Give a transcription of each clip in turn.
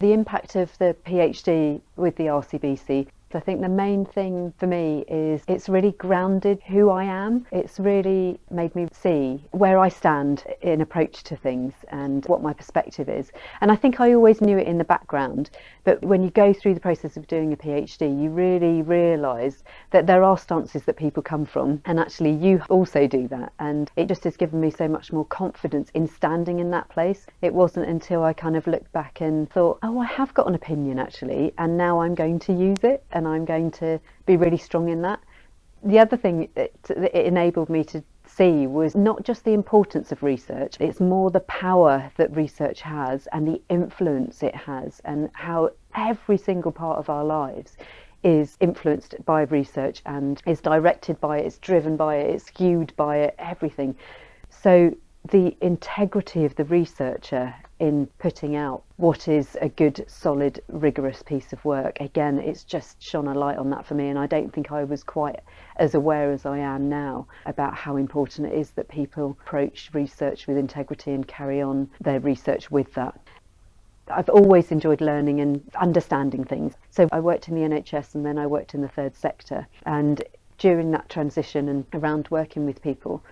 The impact of the PhD with the RCBC, I think the main thing for me is it's really grounded who I am. It's really made me see where I stand in approach to things and what my perspective is. And I think I always knew it in the background, but when you go through the process of doing a PhD, you really realise that there are stances that people come from, and actually you also do that. And it just has given me so much more confidence in standing in that place. It wasn't until I kind of looked back and thought, oh, I have got an opinion actually, and now I'm going to use it. And I'm going to be really strong in that. The other thing it enabled me to see was not just the importance of research, it's more the power that research has and the influence it has, and how every single part of our lives is influenced by research and is directed by it, it's driven by it, it's skewed by it, everything. So the integrity of the researcher in putting out what is a good, solid, rigorous piece of work, again, it's just shone a light on that for me, and I don't think I was quite as aware as I am now about how important it is that people approach research with integrity and carry on their research with that. I've always enjoyed learning and understanding things. So I worked in the NHS and then I worked in the third sector, and during that transition and around working with people,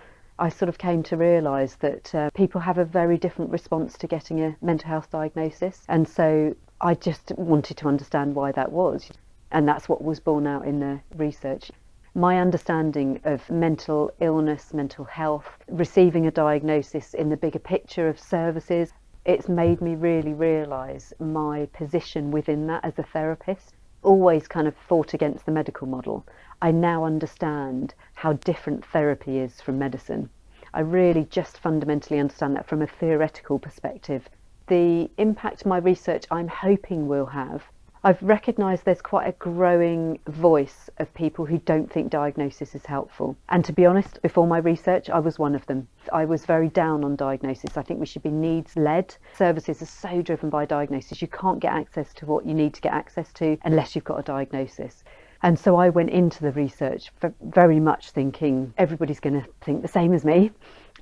I sort of came to realise that people have a very different response to getting a mental health diagnosis, and so I just wanted to understand why that was, and that's what was borne out in the research. My understanding of mental illness, mental health, receiving a diagnosis in the bigger picture of services, it's made me really realise my position within that as a therapist. Always kind of fought against the medical model. I now understand how different therapy is from medicine. I really just fundamentally understand that from a theoretical perspective. The impact my research I'm hoping will have, I've recognised there's quite a growing voice of people who don't think diagnosis is helpful. And to be honest, before my research, I was one of them. I was very down on diagnosis. I think we should be needs-led. Services are so driven by diagnosis. You can't get access to what you need to get access to unless you've got a diagnosis. And so I went into the research very much thinking everybody's going to think the same as me.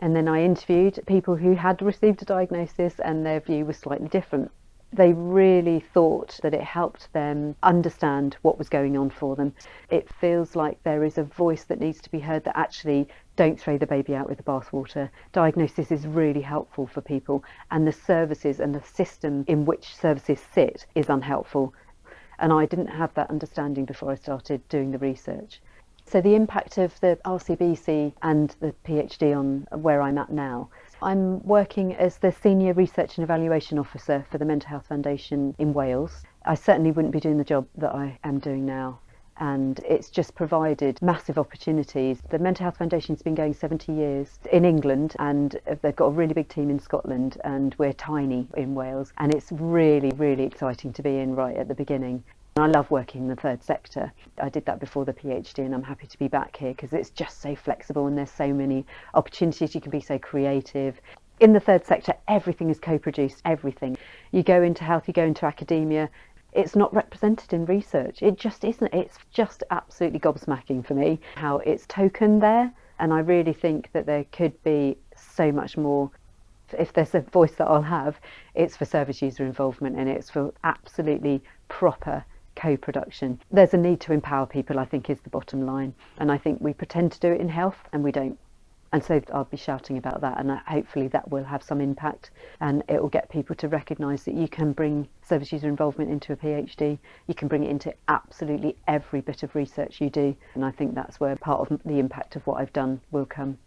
And then I interviewed people who had received a diagnosis and their view was slightly different. They really thought that it helped them understand what was going on for them. It feels like there is a voice that needs to be heard, that actually don't throw the baby out with the bathwater. Diagnosis is really helpful for people, and the services and the system in which services sit is unhelpful. And I didn't have that understanding before I started doing the research. So the impact of the RCBC and the PhD on where I'm at now. I'm working as the Senior Research and Evaluation Officer for the Mental Health Foundation in Wales. I certainly wouldn't be doing the job that I am doing now, and it's just provided massive opportunities. The Mental Health Foundation's been going 70 years in England, and they've got a really big team in Scotland, and we're tiny in Wales, and it's really, really exciting to be in right at the beginning. I love working in the third sector. I did that before the PhD, and I'm happy to be back here because it's just so flexible and there's so many opportunities. You can be so creative. In the third sector, everything is co-produced, everything. You go into health, you go into academia, it's not represented in research. It just isn't. It's just absolutely gobsmacking for me how it's token there, and I really think that there could be so much more. If there's a voice that I'll have, it's for service user involvement, and it's for absolutely proper co-production. There's a need to empower people, I think, is the bottom line, and I think we pretend to do it in health and we don't, and so I'll be shouting about that, and hopefully that will have some impact, and it will get people to recognise that you can bring service user involvement into a PhD, you can bring it into absolutely every bit of research you do, and I think that's where part of the impact of what I've done will come.